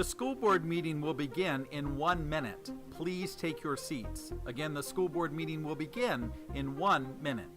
The school board meeting will begin in 1 minute. Please take your seats. Again, the school board meeting will begin in 1 minute.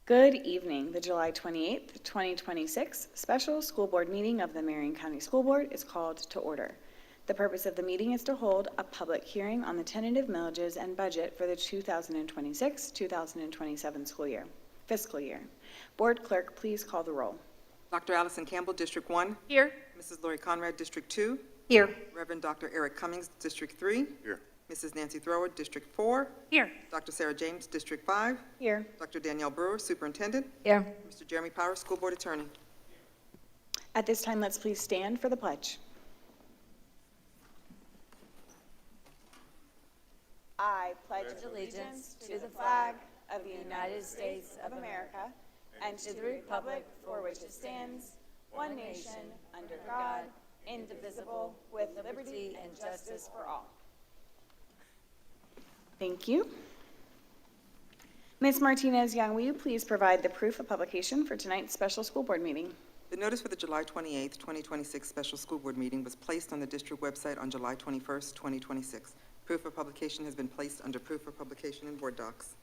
Good evening. The July 28th, 2026 special school board meeting of the Marion County School Board is called to order. The purpose of the meeting is to hold a public hearing on the tentative millages and budget for the 2026-2027 school year, fiscal year. Board Clerk, please call the roll. Dr. Allison Campbell, District 1. Here. Mrs. Lori Conrad, District 2. Here. Reverend Dr. Eric Cummings, District 3. Here. Mrs. Nancy Thrower, District 4. Here. Dr. Sarah James, District 5. Here. Dr. Danielle Brewer, Superintendent. Here. Mr. Jeremy Powers, School Board Attorney. At this time, let's please stand for the pledge. I pledge allegiance to the flag of the United States of America and to the republic for which it stands, one nation, under God, indivisible, with liberty and justice for all. Thank you. Ms. Martinez-Young, will you please provide the proof of publication for tonight's special school board meeting? The notice for the July 28th, 2026 special school board meeting was placed on the district website on July 21st, 2026. Proof of publication has been placed under proof of publication in board docs.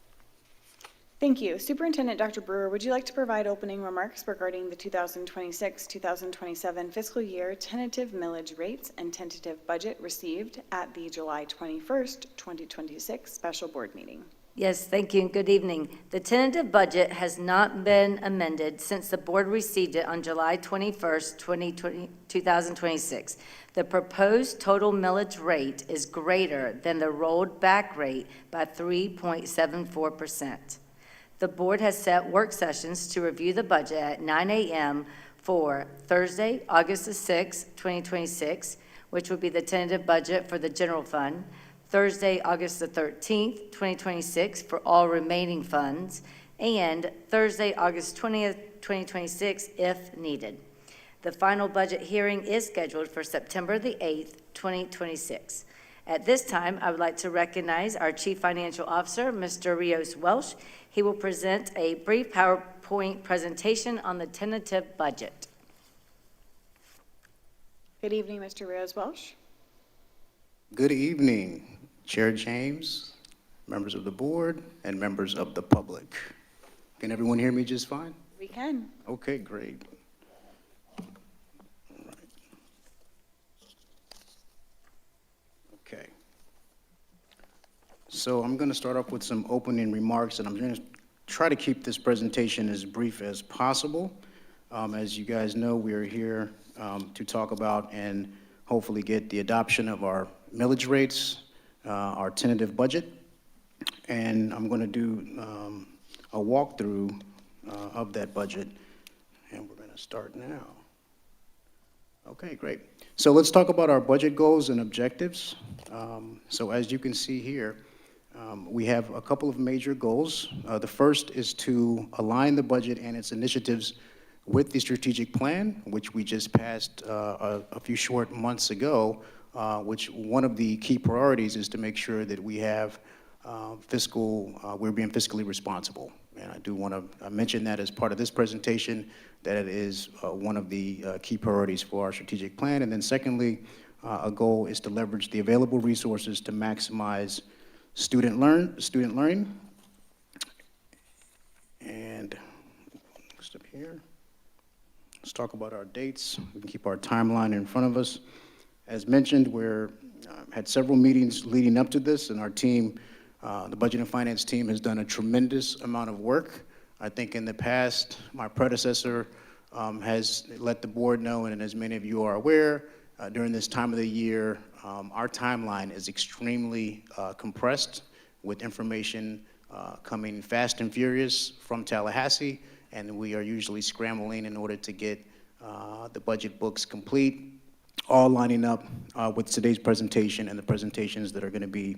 Thank you. Superintendent Dr. Brewer, would you like to provide opening remarks regarding the 2026-2027 fiscal year tentative millage rates and tentative budget received at the July 21st, 2026 special board meeting? Yes, thank you and good evening. The tentative budget has not been amended since the board received it on July 21st, 2026. The proposed total millage rate is greater than the rolled back rate by 3.74%. The board has set work sessions to review the budget at 9 a.m. for Thursday, August the 6th, 2026, which would be the tentative budget for the general fund, Thursday, August the 13th, 2026, for all remaining funds, and Thursday, August 20th, 2026, if needed. The final budget hearing is scheduled for September the 8th, 2026. At this time, I would like to recognize our Chief Financial Officer, Mr. Rios Welsh. He will present a brief PowerPoint presentation on the tentative budget. Good evening, Mr. Rios Welsh. Good evening, Chair James, members of the board, and members of the public. Can everyone hear me just fine? We can. Okay, great. All right. Okay. So I'm going to start off with some opening remarks, and I'm going to try to keep this presentation as brief as possible. As you guys know, we are here to talk about and hopefully get the adoption of our millage rates, our tentative budget, and I'm going to do a walkthrough of that budget, and we're going to start now. Okay, great. So let's talk about our budget goals and objectives. So as you can see here, We have a couple of major goals. The first is to align the budget and its initiatives with the strategic plan, which we just passed a few short months ago, which one of the key priorities is to make sure that we have we're being fiscally responsible. And I do want to mention that as part of this presentation, that it is one of the key priorities for our strategic plan. And then secondly, a goal is to leverage the available resources to maximize student learning. And next up here, let's talk about our dates. We can keep our timeline in front of us. As mentioned, we're had several meetings leading up to this, and our team, the Budget and Finance team, has done a tremendous amount of work. I think in the past, my predecessor has let the board know, and as many of you are aware, during this time of the year, our timeline is extremely compressed, with information coming fast and furious from Tallahassee, and we are usually scrambling in order to get the budget books complete, all lining up with today's presentation and the presentations that are going to be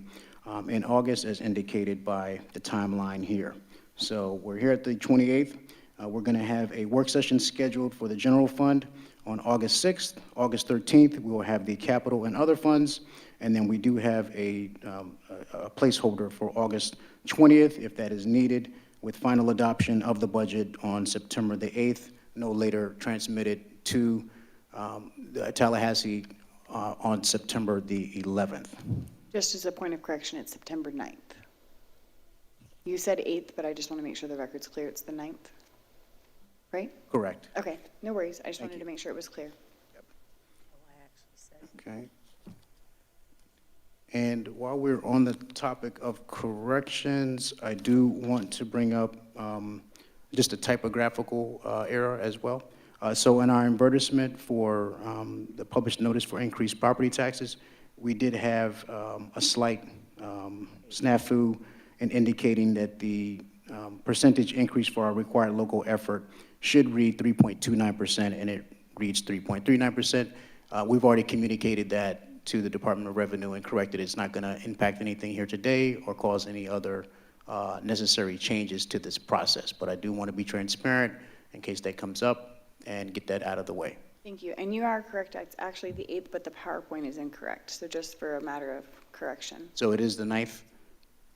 in August, as indicated by the timeline here. So we're here at the 28th. We're going to have a work session scheduled for the general fund on August 6th. August 13th, we will have the capital and other funds, and then we do have a placeholder for August 20th, if that is needed, with final adoption of the budget on September the 8th, no later transmitted to Tallahassee on September the 11th. Just as a point of correction, it's September 9th. You said 8th, but I just want to make sure the record's clear. It's the 9th, right? Correct. Okay, no worries. I just Thank wanted you. to make sure it was clear. Okay. And while we're on the topic of corrections, I do want to bring up just a typographical error as well. So in our advertisement for the published notice for increased property taxes, we did have a slight snafu in indicating that the percentage increase for our required local effort should read 3.29%, and it reads 3.39%. We've already communicated that to the Department of Revenue and corrected. It's not going to impact anything here today or cause any other necessary changes to this process. But I do want to be transparent in case that comes up and get that out of the way. Thank you. And you are correct. It's actually the 8th, but the PowerPoint is incorrect. So just for a matter of correction. So it is the 9th?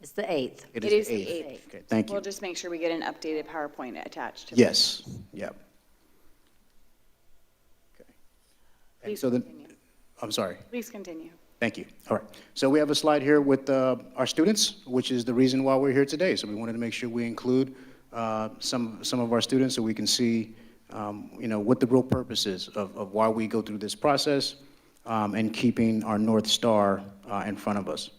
It's the 8th. It is the 8th. Okay, thank you. We'll just make sure we get an updated PowerPoint attached to Yes, yep. Okay. And Please so then, continue. I'm sorry. Please continue. Thank you. All right. So we have a slide here with our students, which is the reason why we're here today. So we wanted to make sure we include some of our students so we can see, what the real purpose is of why we go through this process and keeping our North Star in front of us.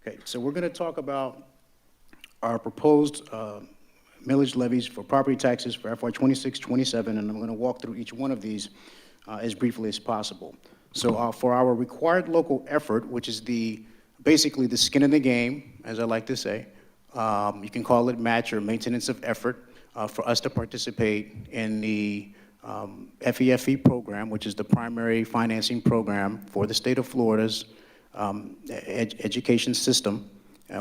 Okay, so we're going to talk about our proposed millage levies for property taxes for FY 26-27, and I'm going to walk through each one of these as briefly as possible. So for our required local effort, which is basically the skin in the game, as I like to say, you can call it match or maintenance of effort, for us to participate in the FEFE program, which is the primary financing program for the state of Florida's education system.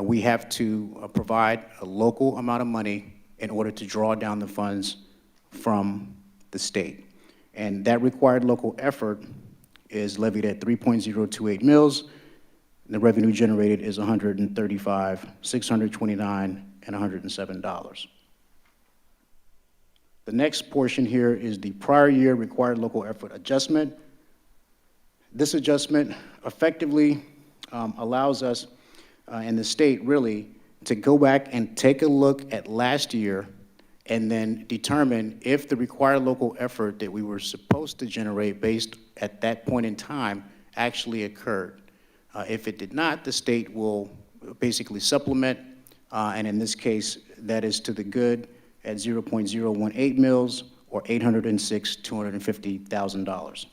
We have to provide a local amount of money in order to draw down the funds from the state. And that required local effort is levied at 3.028 mills. And the revenue generated is $135, $629, and $107. The next portion here is the prior year required local effort adjustment. This adjustment effectively allows us and the state really to go back and take a look at last year and then determine if the required local effort that we were supposed to generate based at that point in time actually occurred. If it did not, the state will basically supplement, and in this case, that is to the good at 0.018 mils or $806,250,000.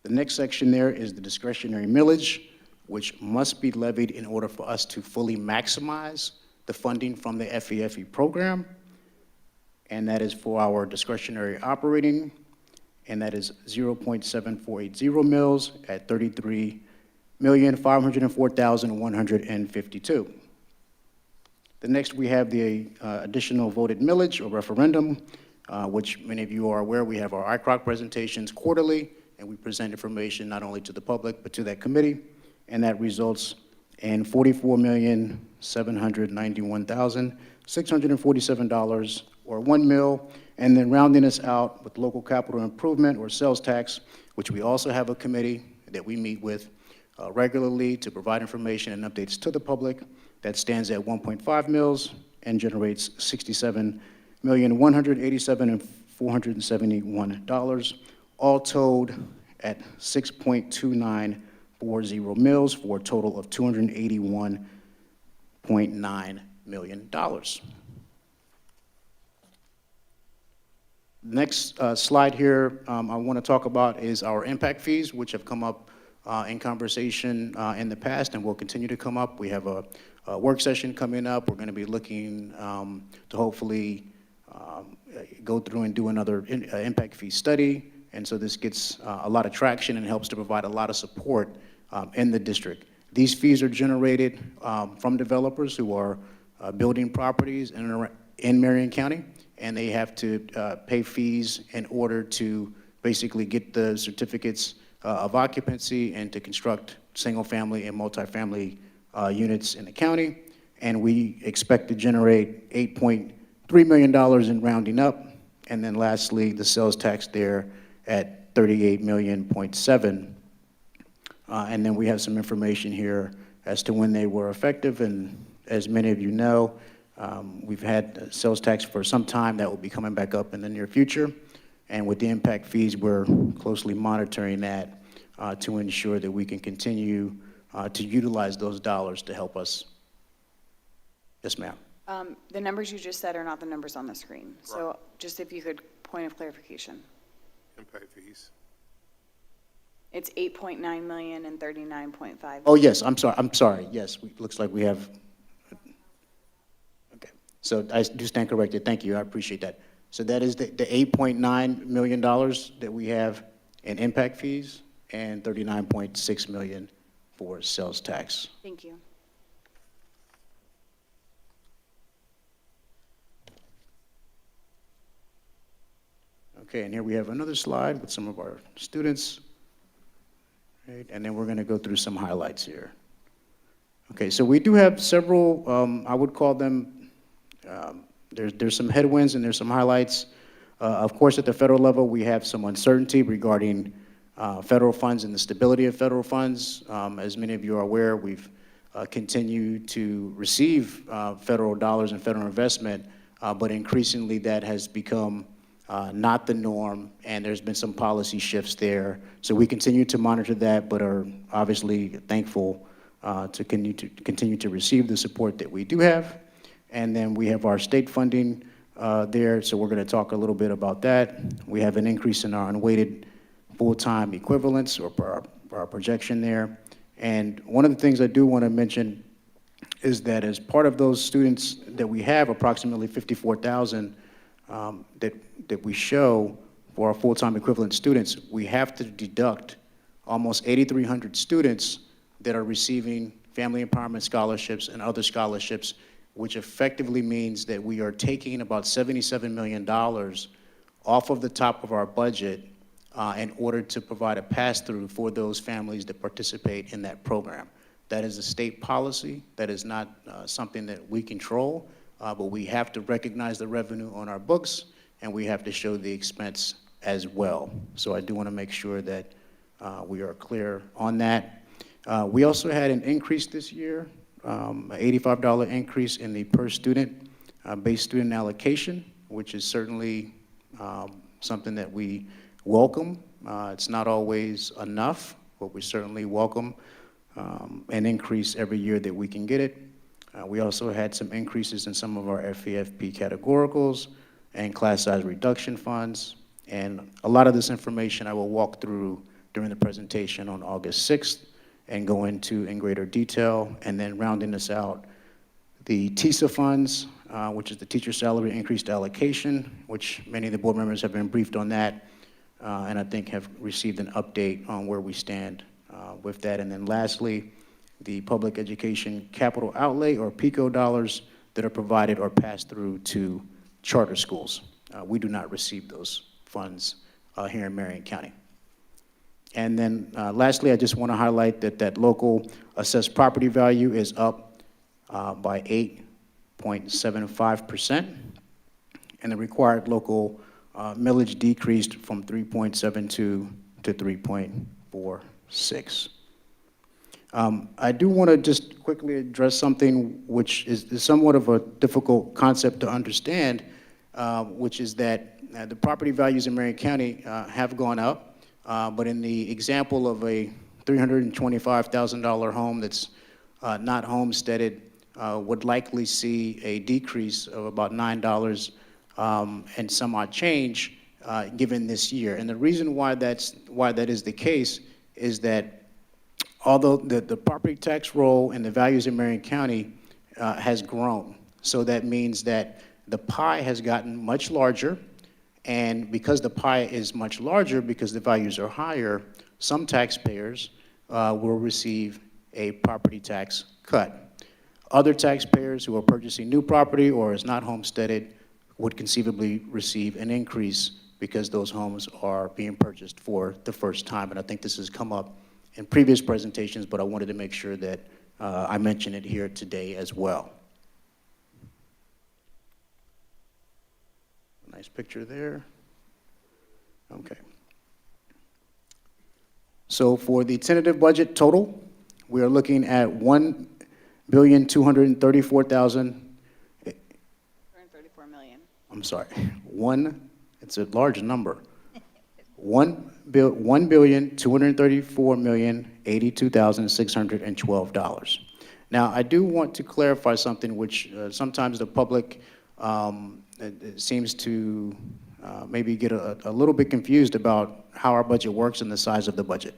The next section there is the discretionary millage, which must be levied in order for us to fully maximize the funding from the FEFE program, and that is for our discretionary operating and that is 0.7480 mills at $33,504,152. The next, we have the additional voted millage or referendum, which many of you are aware. We have our ICROC presentations quarterly, and we present information not only to the public, but to that committee, and that results in $44,791,647, or 1 mil, and then rounding us out with local capital improvement or sales tax, which we also have a committee that we meet with regularly to provide information and updates to the public. That stands at 1.5 mils and generates $67,187,471, all told at 6.2940 mils for a total of $281.9 million. Next slide here I want to talk about is our impact fees, which have come up in conversation in the past and will continue to come up. We have a work session coming up. We're going to be looking to hopefully go through and do another impact fee study. And so this gets a lot of traction and helps to provide a lot of support in the district. These fees are generated from developers who are building properties in Marion County, and they have to pay fees in order to basically get the certificates of occupancy and to construct single-family and multifamily units in the county. And we expect to generate $8.3 million in rounding up. And then lastly, the sales tax there at $38.7 million. And then we have some information here as to when they were effective. And as many of you know, we've had sales tax for some time that will be coming back up in the near future. And with the impact fees, we're closely monitoring that to ensure that we can continue to utilize those dollars to help us. Yes, ma'am. The numbers you just said are not the numbers on the screen. So just if you could, point of clarification. Impact fees. It's 8.9 million and 39.5. Oh, yes, I'm sorry. Yes, looks like we have. Okay, so I do stand corrected. Thank you, I appreciate that. So that is the $8.9 million that we have in impact fees and $39.6 million for sales tax. Thank you. Okay, and here we have another slide with some of our students. Right, and then we're going to go through some highlights here. Okay, so we do have several, I would call them, there's some headwinds and there's some highlights. Of course, at the federal level, we have some uncertainty regarding federal funds and the stability of federal funds. As many of you are aware, we've continued to receive federal dollars and federal investment, but increasingly that has become not the norm, and there's been some policy shifts there. So we continue to monitor that, but are obviously thankful to continue to receive the support that we do have. And then we have our state funding there, so we're going to talk a little bit about that. We have an increase in our unweighted full-time equivalents, or our projection there. And one of the things I do want to mention is that as part of those students that we have, approximately 54,000 that we show for our full-time equivalent students, we have to deduct almost 8,300 students that are receiving family empowerment scholarships and other scholarships, which effectively means that we are taking about $77 million off of the top of our budget in order to provide a pass-through for those families that participate in that program. That is a state policy. That is not something that we control, but we have to recognize the revenue on our books, and we have to show the expense as well. So I do want to make sure that we are clear on that. We also had an increase this year, an $85 increase in the per student base student allocation, which is certainly something that we welcome. It's not always enough, but we certainly welcome an increase every year that we can get it. We also had some increases in some of our FAFP categoricals and class size reduction funds. And a lot of this information I will walk through during the presentation on August 6th and go into in greater detail. And then rounding this out, the TISA funds, which is the teacher salary increased allocation, which many of the board members have been briefed on that. and I think have received an update on where we stand with that. And then lastly, the public education capital outlay, or PICO dollars, that are provided or passed through to charter schools. We do not receive those funds here in Marion County. And then lastly, I just want to highlight that local assessed property value is up by 8.75%, and the required local millage decreased from 3.72 to 3.46. I do want to just quickly address something which is somewhat of a difficult concept to understand, which is that the property values in Marion County have gone up, but in the example of a $325,000 home that's not homesteaded, would likely see a decrease of about $9 and some odd change given this year. And the reason why that is the case is that although the property tax roll and the values in Marion County has grown, so that means that the pie has gotten much larger, and because the pie is much larger, because the values are higher, some taxpayers will receive a property tax cut. Other taxpayers who are purchasing new property or is not homesteaded would conceivably receive an increase because those homes are being purchased for the first time. And I think this has come up in previous presentations, but I wanted to make sure that I mention it here today as well. Nice picture there. Okay. So for the tentative budget total, we are looking at $1,234,000. 134 million. I'm sorry, it's a large number. $1,234,082,612. Now, I do want to clarify something which sometimes the public seems to maybe get a little bit confused about how our budget works and the size of the budget.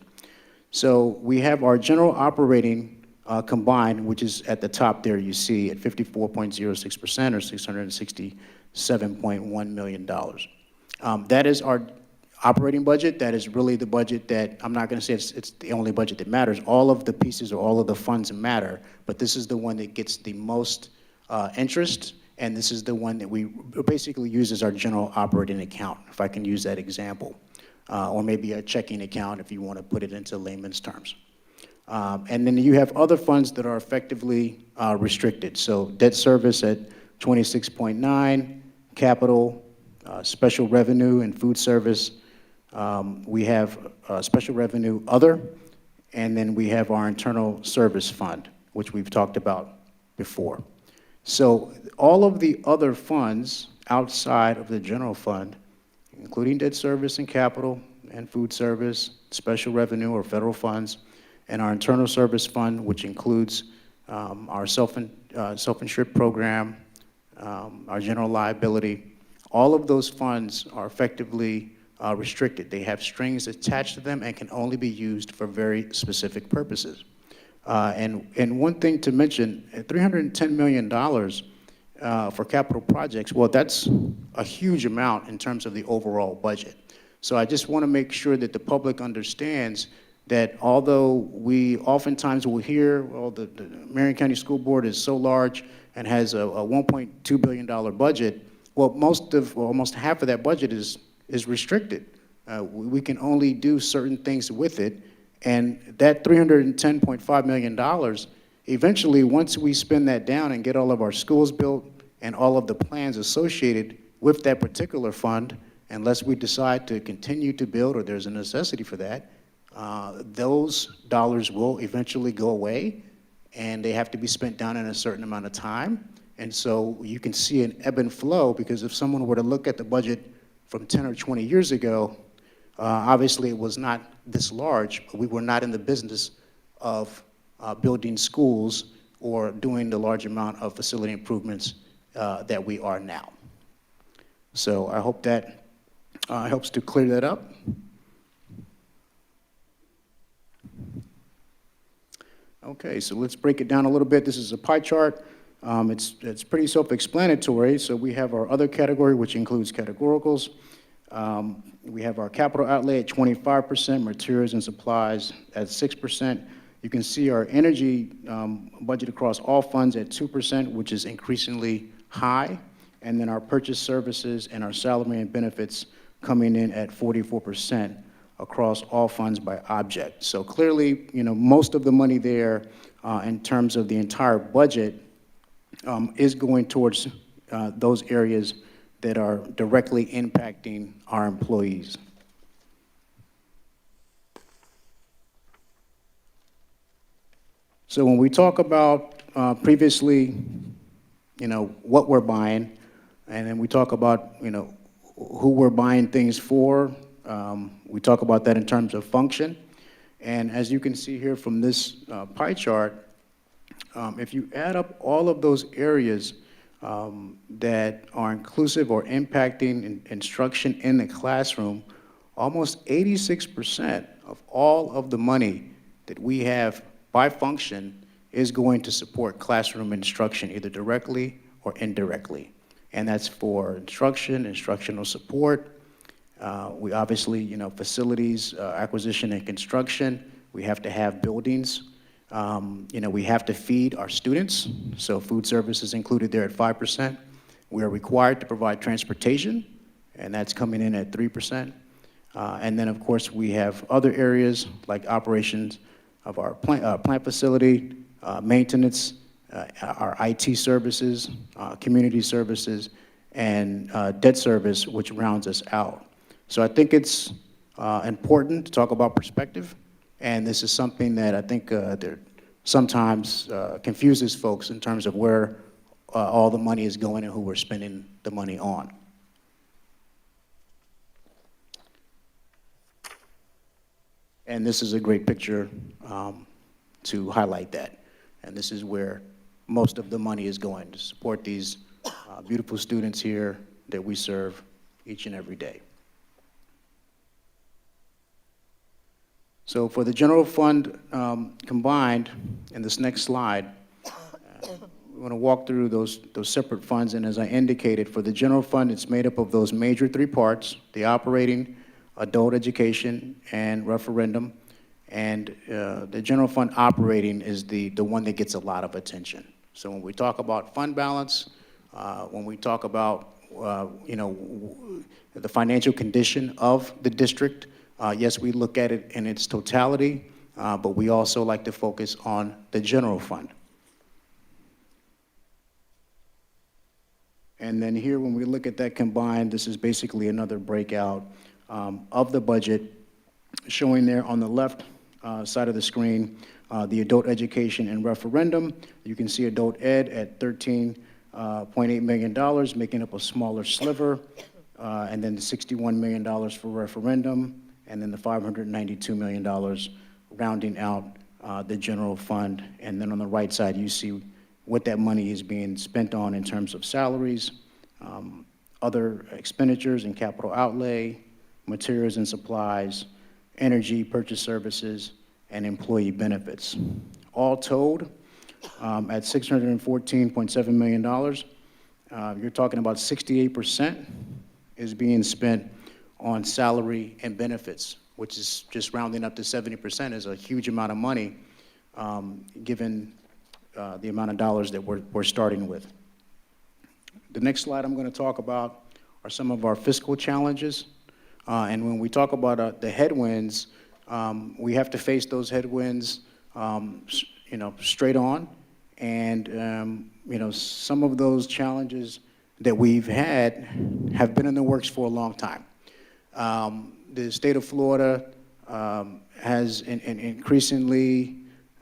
So we have our general operating combined, which is at the top there, you see, at 54.06%, or $667.1 million. That is our operating budget. That is really the budget that, I'm not going to say it's the only budget that matters. All of the pieces or all of the funds matter, but this is the one that gets the most interest, and this is the one that we basically use as our general operating account, if I can use that example, or maybe a checking account if you want to put it into layman's terms. And then you have other funds that are effectively restricted. So debt service at 26.9, capital, special revenue and food service. We have special revenue other, and then we have our internal service fund, which we've talked about before. So all of the other funds outside of the general fund, including debt service and capital and food service, special revenue or federal funds, and our internal service fund, which includes our self-insured program, our general liability, all of those funds are effectively restricted. They have strings attached to them and can only be used for very specific purposes. And one thing to mention, $310 million for capital projects, well, that's a huge amount in terms of the overall budget. So I just want to make sure that the public understands that although we oftentimes will hear, well, the Marion County School Board is so large and has a $1.2 billion budget, well, almost half of that budget is restricted. We can only do certain things with it, and that $310.5 million, eventually, once we spend that down and get all of our schools built and all of the plans associated with that particular fund, unless we decide to continue to build or there's a necessity for that, those dollars will eventually go away, and they have to be spent down in a certain amount of time. And so you can see an ebb and flow, because if someone were to look at the budget from 10 or 20 years ago, obviously it was not this large, but we were not in the business of building schools or doing the large amount of facility improvements that we are now. So I hope that helps to clear that up. Okay, so let's break it down a little bit. This is a pie chart. It's pretty self-explanatory. So we have our other category, which includes categoricals. We have our capital outlay at 25%, materials and supplies at 6%. You can see our energy budget across all funds at 2%, which is increasingly high. And then our purchase services and our salary and benefits coming in at 44% across all funds by object. So clearly, most of the money there in terms of the entire budget is going towards those areas that are directly impacting our employees. So when we talk about previously, what we're buying, and then we talk about, who we're buying things for, we talk about that in terms of function. And as you can see here from this pie chart, if you add up all of those areas that are inclusive or impacting instruction in the classroom, almost 86% of all of the money that we have by function is going to support classroom instruction, either directly or indirectly. And that's for instruction, instructional support. We obviously, facilities, acquisition and construction. We have to have buildings. We have to feed our students, so food service is included there at 5%. We are required to provide transportation, and that's coming in at 3%. And then, of course, we have other areas like operations of our plant facility, maintenance, our IT services, community services, and debt service, which rounds us out. So I think it's important to talk about perspective. And this is something that I think that sometimes confuses folks in terms of where all the money is going and who we're spending the money on. And this is a great picture to highlight that. And this is where most of the money is going, to support these beautiful students here that we serve each and every day. So for the general fund combined, in this next slide, we want to walk through those separate funds. And as I indicated, for the general fund, it's made up of those major three parts: the operating, adult education, and referendum. And the general fund operating is the one that gets a lot of attention. So when we talk about fund balance, when we talk about the financial condition of the district, yes, we look at it in its totality, but we also like to focus on the general fund. And then here, when we look at that combined, this is basically another breakout of the budget, showing there on the left side of the screen the adult education and referendum. You can see adult ed at $13.8 million, making up a smaller sliver, and then the $61 million for referendum, and then the $592 million rounding out the general fund. And then on the right side, you see what that money is being spent on in terms of salaries, other expenditures and capital outlay, materials and supplies, energy, purchase services, and employee benefits. All told, at $614.7 million, you're talking about 68% is being spent on salary and benefits, which is just rounding up to 70% is a huge amount of money, given the amount of dollars that we're starting with. The next slide I'm going to talk about are some of our fiscal challenges. And when we talk about the headwinds, we have to face those headwinds, straight on. And, some of those challenges that we've had have been in the works for a long time. The state of Florida has increasingly,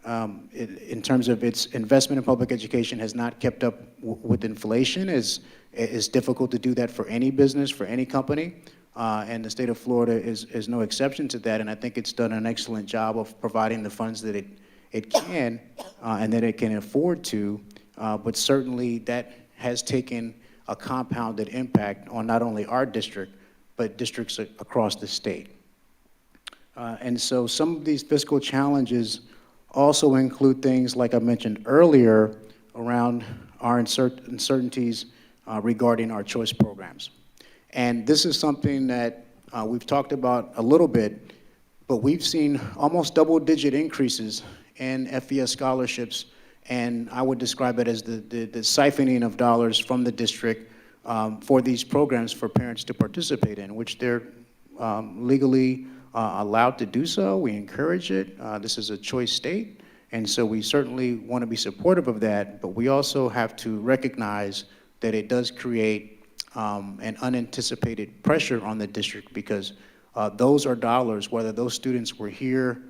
in terms of its investment in public education, has not kept up with inflation. It's difficult to do that for any business, for any company. And the state of Florida is no exception to that. And I think it's done an excellent job of providing the funds that it can and that it can afford to. But certainly that has taken a compounded impact on not only our district, but districts across the state. And so some of these fiscal challenges also include things, like I mentioned earlier, around our uncertainties regarding our choice programs. And this is something that we've talked about a little bit, but we've seen almost double-digit increases in FES scholarships, and I would describe it as the siphoning of dollars from the district for these programs for parents to participate in, which they're legally allowed to do so. We encourage it. This is a choice state, and so we certainly want to be supportive of that, but we also have to recognize that it does create an unanticipated pressure on the district, because those are dollars, whether those students were here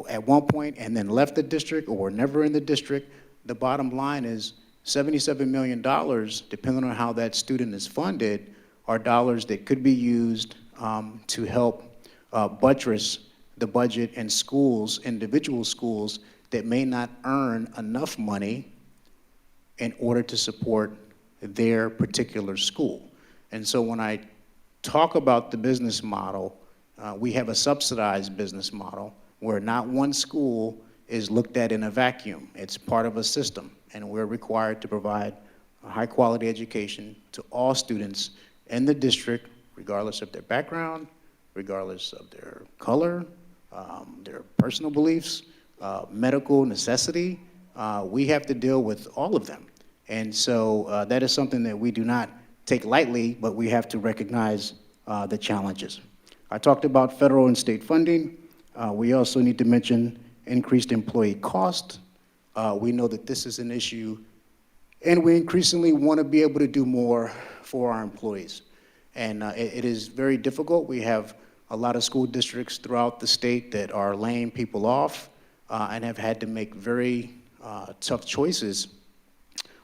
at one point and then left the district or were never in the district. The bottom line is $77 million, depending on how that student is funded, are dollars that could be used to help buttress the budget in schools, individual schools, that may not earn enough money in order to support their particular school. And so when I talk about the business model, we have a subsidized business model where not one school is looked at in a vacuum. It's part of a system, and we're required to provide a high-quality education to all students in the district, regardless of their background, regardless of their color, their personal beliefs, medical necessity. We have to deal with all of them. And so that is something that we do not take lightly, but we have to recognize the challenges. I talked about federal and state funding. We also need to mention increased employee cost. We know that this is an issue, and we increasingly want to be able to do more for our employees. And it is very difficult. We have a lot of school districts throughout the state that are laying people off and have had to make very tough choices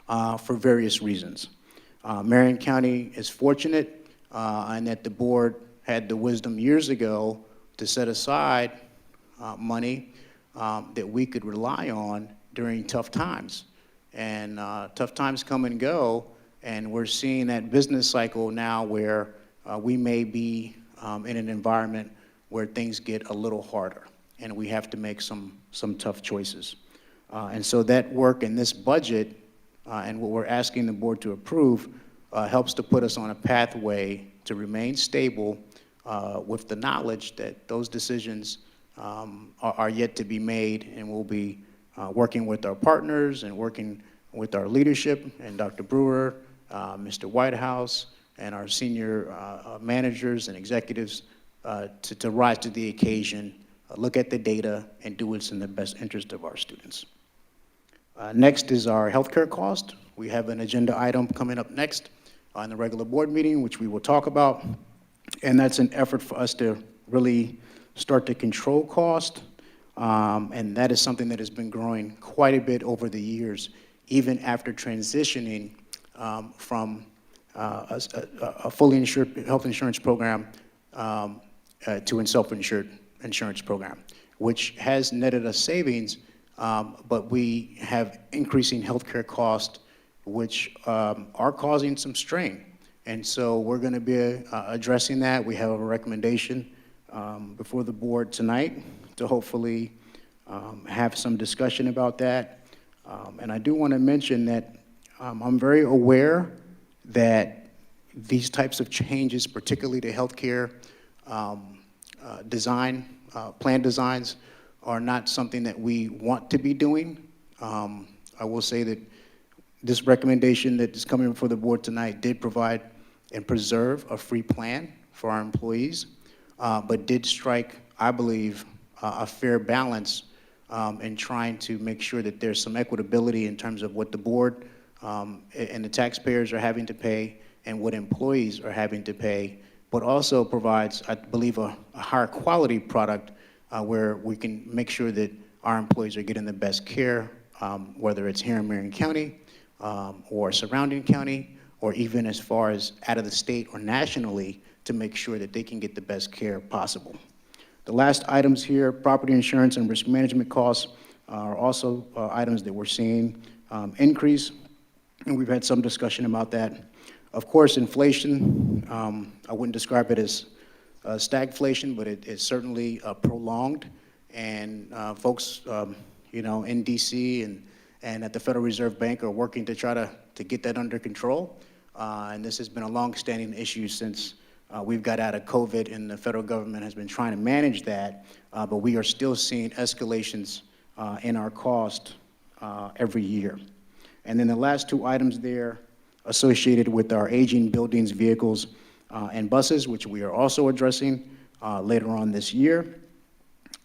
for various reasons. Marion County is fortunate in that the board had the wisdom years ago to set aside money that we could rely on during tough times. And tough times come and go, and we're seeing that business cycle now where we may be in an environment where things get a little harder, and we have to make some tough choices. And so that work in this budget and what we're asking the board to approve helps to put us on a pathway to remain stable with the knowledge that those decisions are yet to be made, and we'll be working with our partners and working with our leadership and Dr. Brewer, Mr. Whitehouse, and our senior managers and executives to rise to the occasion, look at the data, and do what's in the best interest of our students. Next is our healthcare cost. We have an agenda item coming up next on the regular board meeting, which we will talk about. And that's an effort for us to really start to control cost. And that is something that has been growing quite a bit over the years, even after transitioning from a fully insured health insurance program to a self-insured insurance program, which has netted us savings, but we have increasing healthcare costs, which are causing some strain. And so we're going to be addressing that. We have a recommendation before the board tonight to hopefully have some discussion about that. And I do want to mention that I'm very aware that these types of changes, particularly to healthcare plan designs, are not something that we want to be doing. I will say that this recommendation that is coming before the board tonight did provide and preserve a free plan for our employees, but did strike, I believe, a fair balance in trying to make sure that there's some equitability in terms of what the board and the taxpayers are having to pay and what employees are having to pay, but also provides, I believe, a higher quality product where we can make sure that our employees are getting the best care, whether it's here in Marion County or surrounding county, or even as far as out of the state or nationally, to make sure that they can get the best care possible. The last items here, property insurance and risk management costs, are also items that we're seeing increase, and we've had some discussion about that. Of course, inflation, I wouldn't describe it as stagflation, but it is certainly prolonged, and folks in DC and at the Federal Reserve Bank are working to try to get that under control. and this has been a long-standing issue since we've got out of COVID, and the federal government has been trying to manage that, but we are still seeing escalations in our cost every year. And then the last two items there associated with our aging buildings, vehicles, and buses, which we are also addressing later on this year.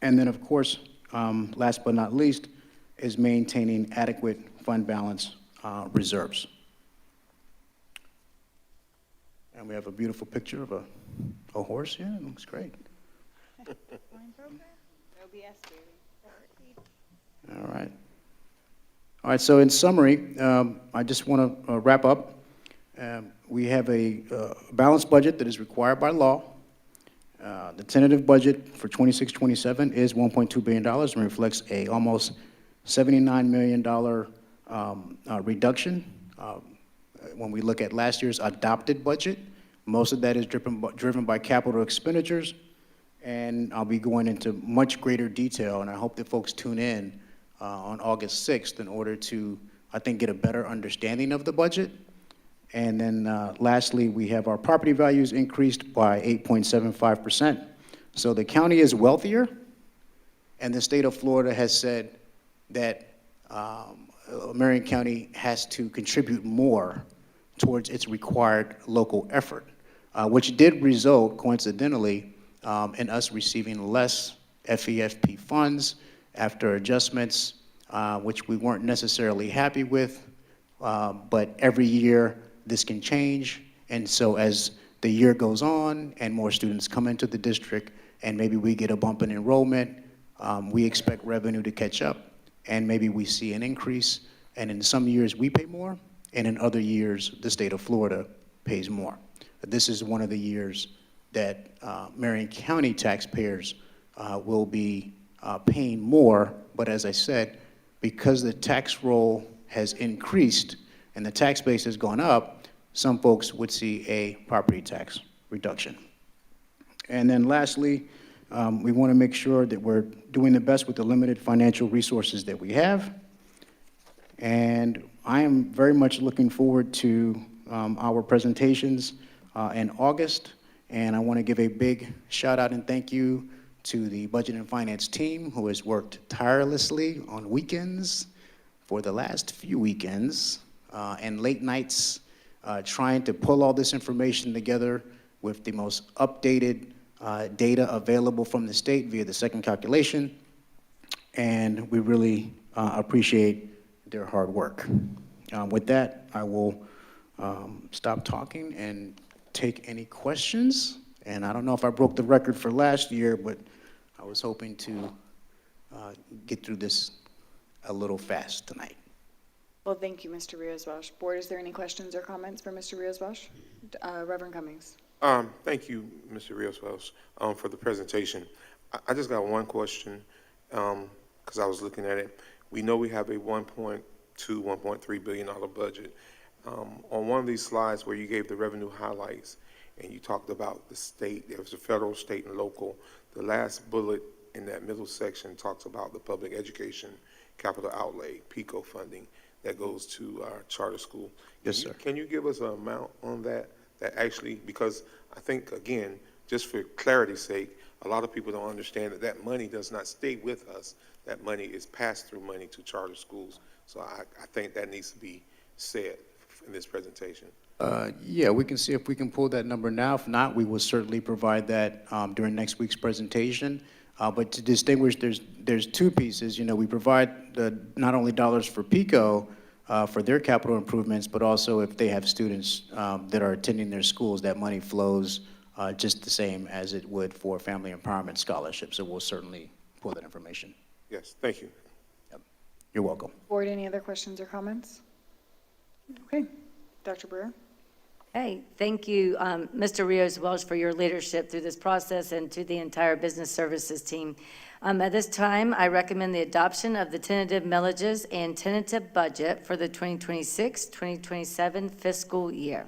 And then, of course, last but not least, is maintaining adequate fund balance reserves. And we have a beautiful picture of a horse here. It looks great. No BS, baby. All right. All right, so in summary, I just want to wrap up. We have a balanced budget that is required by law. The tentative budget for 26-27 is $1.2 billion and reflects a almost $79 million reduction. When we look at last year's adopted budget, most of that is driven by capital expenditures, and I'll be going into much greater detail, and I hope that folks tune in on August 6th in order to, I think, get a better understanding of the budget. And then lastly, we have our property values increased by 8.75%. So the county is wealthier, and the state of Florida has said that Marion County has to contribute more towards its required local effort, which did result, coincidentally, in us receiving less FEFP funds after adjustments, which we weren't necessarily happy with, but every year this can change, and so as the year goes on and more students come into the district and maybe we get a bump in enrollment, we expect revenue to catch up, and maybe we see an increase, and in some years we pay more, and in other years the state of Florida pays more. This is one of the years that Marion County taxpayers will be paying more, but as I said, because the tax roll has increased and the tax base has gone up, some folks would see a property tax reduction. And then lastly, we want to make sure that we're doing the best with the limited financial resources that we have. And I am very much looking forward to our presentations in August. And I want to give a big shout out and thank you to the Budget and Finance team who has worked tirelessly on weekends for the last few weekends and late nights trying to pull all this information together with the most updated data available from the state via the second calculation. And we really appreciate their hard work. With that, I will stop talking and take any questions. And I don't know if I broke the record for last year, but I was hoping to get through this a little fast tonight. Well, thank you, Mr. Rios-Welsh. Board, is there any questions or comments for Mr. Rios-Welsh? Reverend Cummings. Thank you, Mr. Rios-Welsh, for the presentation. I just got one question, because I was looking at it. We know we have a $1.2, $1.3 billion budget. On one of these slides where you gave the revenue highlights and you talked about the state, there was a federal, state, and local. The last bullet in that middle section talks about the public education capital outlay, PICO funding, that goes to our charter school. Yes, sir. Can you give us an amount on that actually, because I think, again, just for clarity's sake, a lot of people don't understand that that money does not stay with us. That money is pass-through money to charter schools. So I think that needs to be said in this presentation. Yeah, we can see if we can pull that number now. If not, we will certainly provide that during next week's presentation. But to distinguish, there's two pieces. You know, we provide not only dollars for PICO for their capital improvements, but also if they have students that are attending their schools, that money flows just the same as it would for family empowerment scholarships. So we'll certainly pull that information. Yes, thank you. Yep. You're welcome. Board, any other questions or comments? Okay, Dr. Brewer. Hey, thank you, Mr. Rios-Welsh, for your leadership through this process, and to the entire business services team. At this time, I recommend the adoption of the tentative millages and tentative budget for the 2026-2027 fiscal year.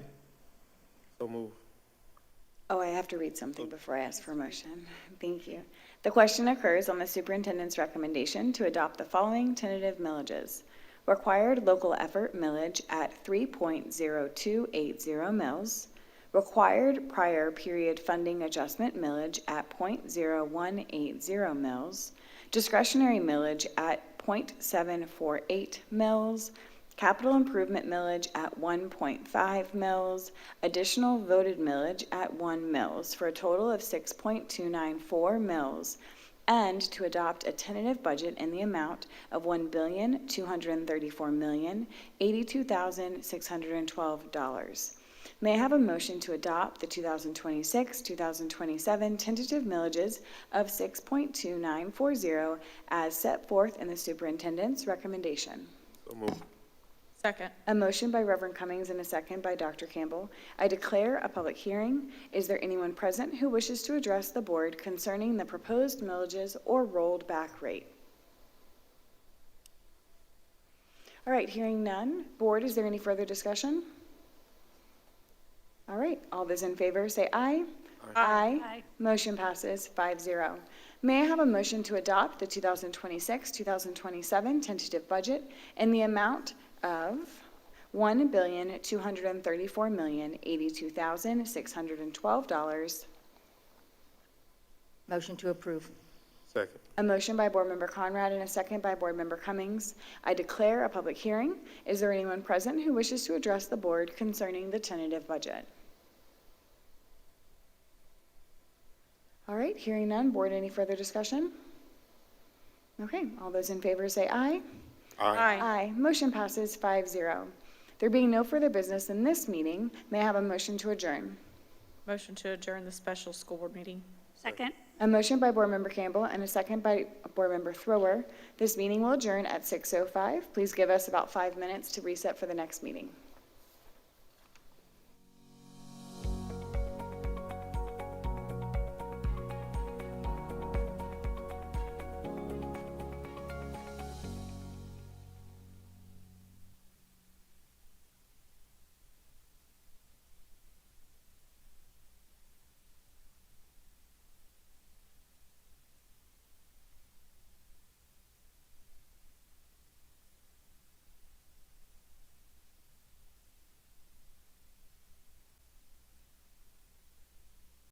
So move. Oh, I have to read something before I ask for a motion. Thank you. The question occurs on the superintendent's recommendation to adopt the following tentative millages. required local effort millage at 3.0280 mils, required prior period funding adjustment millage at 0.0180 mils, discretionary millage at 0.748 mils, capital improvement millage at 1.5 mils, additional voted millage at 1 mils, for a total of 6.294 mils, and to adopt a tentative budget in the amount of $1,234,082,612. May I have a motion to adopt the 2026-2027 tentative millages of 6.2940 as set forth in the superintendent's recommendation? So moved. Second. A motion by Reverend Cummings and a second by Dr. Campbell. I declare a public hearing. Is there anyone present who wishes to address the board concerning the proposed millages or rolled back rate? All right, hearing none. Board, is there any further discussion? All right, all those in favor say aye. Aye. Aye. Motion passes 5-0. May I have a motion to adopt the 2026-2027 tentative budget in the amount of $1,234,082,612. Motion to approve. Second. A motion by Board Member Conrad and a second by Board Member Cummings. I declare a public hearing. Is there anyone present who wishes to address the board concerning the tentative budget? All right, hearing none. Board, any further discussion? Okay, all those in favor say aye. Aye. Aye. Motion passes 5-0. There being no further business in this meeting, may I have a motion to adjourn? Motion to adjourn the special school board meeting. Second. A motion by Board Member Campbell and a second by Board Member Thrower. This meeting will adjourn at 6:05. Please give us about 5 minutes to reset for the next meeting.